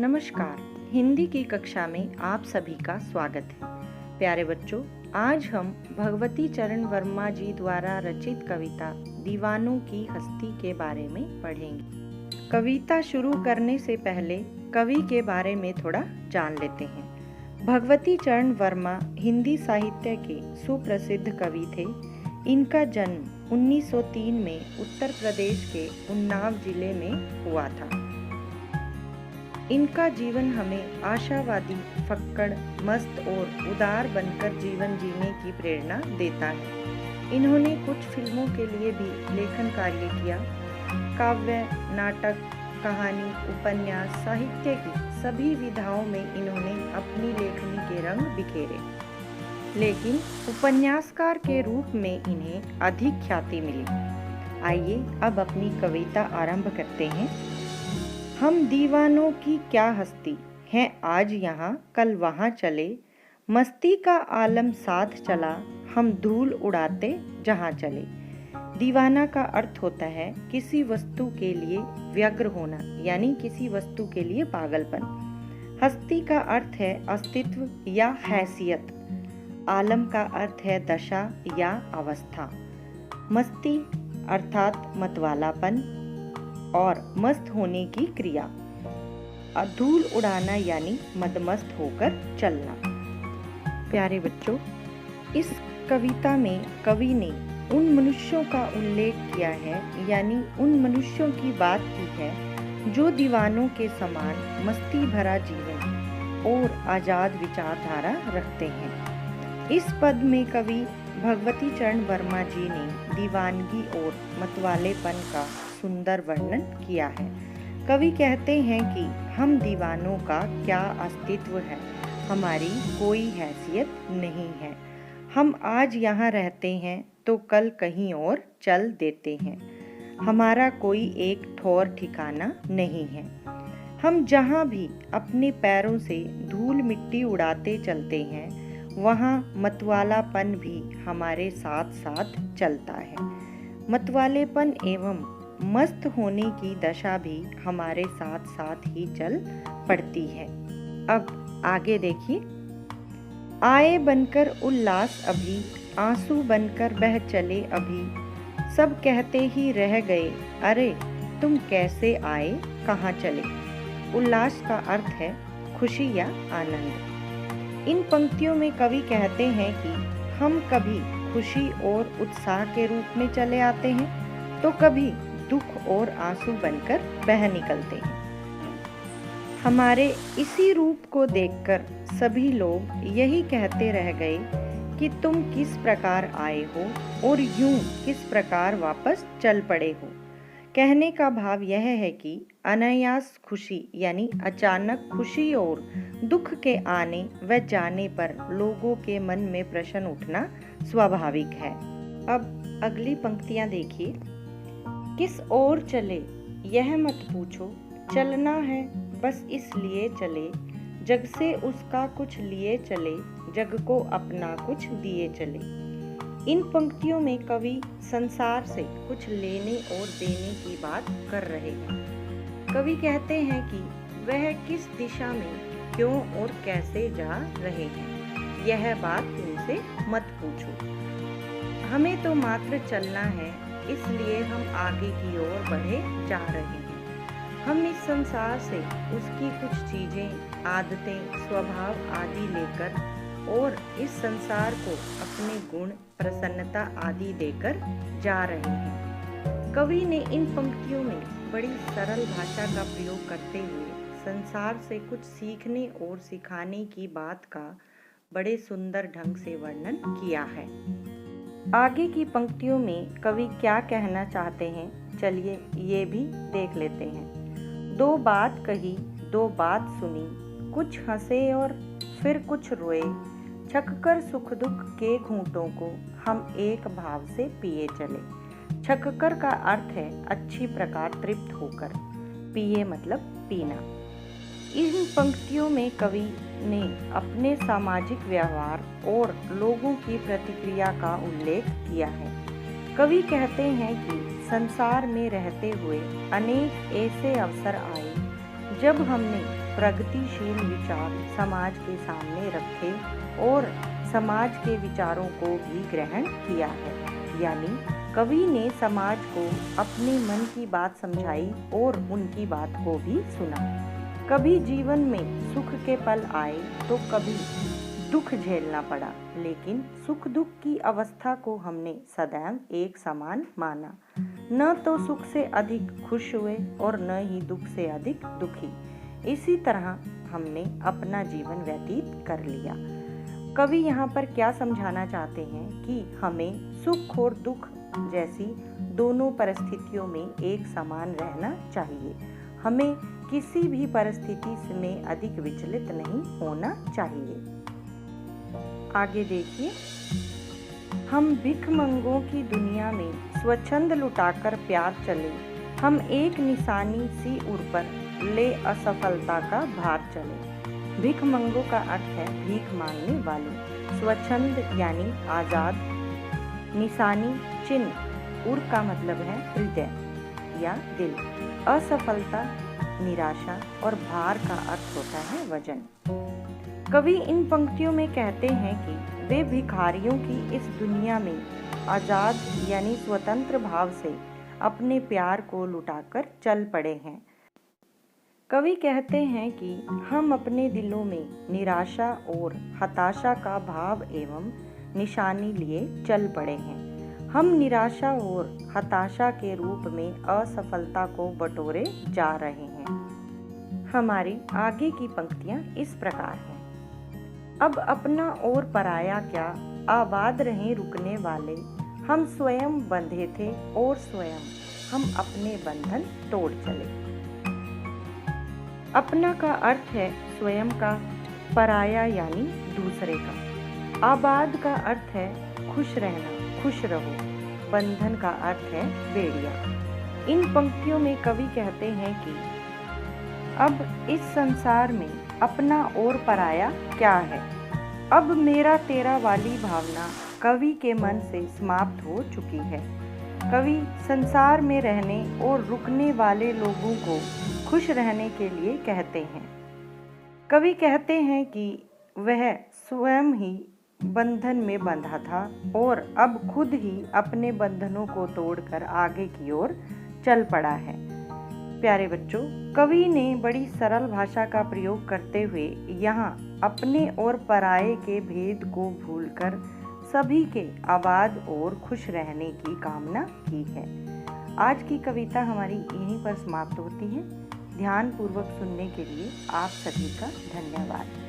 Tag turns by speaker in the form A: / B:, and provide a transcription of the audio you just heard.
A: नमस्कार। हिंदी की कक्षा में आप सभी का स्वागत है। प्यारे बच्चों, आज हम भगवती चरण वर्मा जी द्वारा रचित कविता दीवानों की हस्ती के बारे में पढ़ेंगे। कविता शुरू करने से पहले कवि के बारे में थोड़ा जान लेते हैं। भगवती चरण वर्मा हिंदी साहित्य के सुप्रसिद्ध कवि थे। इनका जन्म 1903 में उत्तर प्रदेश के उन्नाव जिले में हुआ था। इनका जीवन हमें आशावादी, फक्कड़, मस्त और उदार बनकर जीवन जीने की प्रेरणा देता है। इन्होंने कुछ फिल्मों के लिए भी लेखन कार्य किया। काव्य, नाटक, कहानी, उपन्यास, साहित्य की सभी विधाओं में इन्होंने अपनी लेखनी के रंग बिखेरे। लेकिन उपन्यासकार के रूप में इन्हें अधिक ख्याति मिली। आइए अब अपनी कविता आरंभ करते हैं। हम दीवानों की क्या हस्ती हैं, आज यहाँ कल वहाँ चले। मस्ती का आलम साथ चला, हम धूल उड़ाते जहाँ चले। दीवाना का अर्थ होता है किसी वस्तु के लिए व्यग्र होना, यानी किसी वस्तु के लिए पागलपन। हस्ती का अर्थ है अस्तित्व या हैसियत। आलम का अर्थ है दशा या अवस्था। मस्ती अर्थात मतवालापन और मस्त होने की क्रिया। धूल उड़ाना यानी मदमस्त होकर चलना। प्यारे बच्चों, इस कविता में कवि ने उन मनुष्यों का उल्लेख किया है, यानी उन मनुष्यों की बात की है जो दीवानों के समान मस्ती भरा जीवन और आजाद विचारधारा रखते हैं। इस पद में कवि भगवती चरण वर्मा जी ने दीवानगी और मतवालेपन का सुंदर वर्णन किया है। कवि कहते हैं कि हम दीवानों का क्या अस्तित्व है, हमारी कोई हैसियत नहीं है। हम आज यहाँ रहते हैं तो कल कहीं और चल देते हैं। हमारा कोई एक ठौर ठिकाना नहीं है। हम जहाँ भी अपने पैरों से धूल मिट्टी उड़ाते चलते हैं, वहाँ मतवालापन भी हमारे साथ साथ चलता है। मतवालेपन एवं मस्त होने की दशा भी हमारे साथ साथ ही चल पड़ती है। अब आगे देखिए। आए बनकर उल्लास अभी, आंसू बनकर बह चले अभी। सब कहते ही रह गए, अरे तुम कैसे आए, कहाँ चले। उल्लास का अर्थ है खुशी या आनंद। इन पंक्तियों में कवि कहते हैं कि हम कभी खुशी और उत्साह के रूप में चले आते हैं, तो कभी दुख और आंसू बनकर बह निकलते हैं। हमारे इसी रूप को देखकर सभी लोग यही कहते रह गए कि तुम किस प्रकार आए हो और यूं किस प्रकार वापस चल पड़े हो। कहने का भाव यह है कि अनायास खुशी यानी अचानक खुशी और दुख के आने व जाने पर लोगों के मन में प्रश्न उठना स्वाभाविक है। अब अगली पंक्तियां देखिए। किस ओर चले यह मत पूछो, चलना है बस इसलिए चले। जग से उसका कुछ लिए चले, जग को अपना कुछ दिए चले। इन पंक्तियों में कवि संसार से कुछ लेने और देने की बात कर रहे हैं। कवि कहते हैं कि वह किस दिशा में क्यों और कैसे जा रहे हैं, यह बात उनसे मत पूछो। हमें तो मात्र चलना है, इसलिए हम आगे की ओर बढ़े जा रहे हैं। हम इस संसार से उसकी कुछ चीजें, आदतें, स्वभाव आदि लेकर और इस संसार को अपने गुण, प्रसन्नता आदि देकर जा रहे हैं। कवि ने इन पंक्तियों में बड़ी सरल भाषा का प्रयोग करते हुए संसार से कुछ सीखने और सिखाने की बात का बड़े सुंदर ढंग से वर्णन किया है। आगे की पंक्तियों में कवि क्या कहना चाहते हैं, चलिए ये भी देख लेते हैं। दो बात कही, दो बात सुनी, कुछ हंसे और फिर कुछ रोए। छककर सुख दुख के घूंटों को हम एक भाव से पिए चले। छककर का अर्थ है अच्छी प्रकार तृप्त होकर, पिए मतलब पीना। इन पंक्तियों में कवि ने अपने सामाजिक व्यवहार और लोगों की प्रतिक्रिया का उल्लेख किया है। कवि कहते हैं कि संसार में रहते हुए अनेक ऐसे अवसर आए जब हमने प्रगतिशील विचार समाज के सामने रखे और समाज के विचारों को भी ग्रहण किया है। यानी कवि ने समाज को अपने मन की बात समझाई और उनकी बात को भी सुना। कभी जीवन में सुख के पल आए तो कभी दुख झेलना पड़ा, लेकिन सुख दुख की अवस्था को हमने सदैव एक समान माना। न तो सुख से अधिक खुश हुए और न ही दुख से अधिक दुखी। इसी तरह हमने अपना जीवन व्यतीत कर लिया। कवि यहाँ पर क्या समझाना चाहते हैं कि हमें सुख और दुख जैसी दोनों परिस्थितियों में एक समान रहना चाहिए। हमें किसी भी परिस्थिति में अधिक विचलित नहीं होना चाहिए। आगे देखिए, हम भिखमंगों की दुनिया में स्वच्छंद लुटाकर प्यार चले, हम एक निशानी सी उर पर ले असफलता का भार चले। भिखमंगों का अर्थ है भीख मांगने वाले। स्वच्छंद यानी आजाद, निशानी चिन्ह, उर का मतलब है हृदय या दिल, असफलता निराशा और भार का अर्थ होता है वजन। कवि इन पंक्तियों में कहते हैं कि वे भिखारियों की इस दुनिया में आजाद यानी स्वतंत्र भाव से अपने प्यार को लुटाकर चल पड़े हैं। कवि कहते हैं कि हम अपने दिलों में निराशा और हताशा का भाव एवं निशानी लिए चल पड़े हैं। हम निराशा और हताशा के रूप में असफलता को बटोरे जा रहे हैं। हमारी आगे की पंक्तियां इस प्रकार हैं। अब अपना और पराया क्या, आबाद रहें रुकने वाले, हम स्वयं बंधे थे और स्वयं हम अपने बंधन तोड़ चले। अपना का अर्थ है स्वयं का, पराया यानी दूसरे का, आबाद का अर्थ है खुश रहना, खुश रहो, बंधन का अर्थ है बेड़िया। इन पंक्तियों में कवि कहते हैं कि अब इस संसार में अपना और पराया क्या है। अब मेरा तेरा वाली भावना कवि के मन से समाप्त हो चुकी है। कवि संसार में रहने और रुकने वाले लोगों को खुश रहने के लिए कहते हैं। कवि कहते हैं कि वह स्वयं ही बंधन में बंधा था और अब खुद ही अपने बंधनों को तोड़कर आगे की ओर चल पड़ा है। प्यारे बच्चों, कवि ने बड़ी सरल भाषा का प्रयोग करते हुए यहाँ अपने और पराये के भेद को भूलकर सभी के आबाद और खुश रहने की कामना की है। आज की कविता हमारी यहीं पर समाप्त होती है। ध्यानपूर्वक सुनने के लिए आप सभी का धन्यवाद।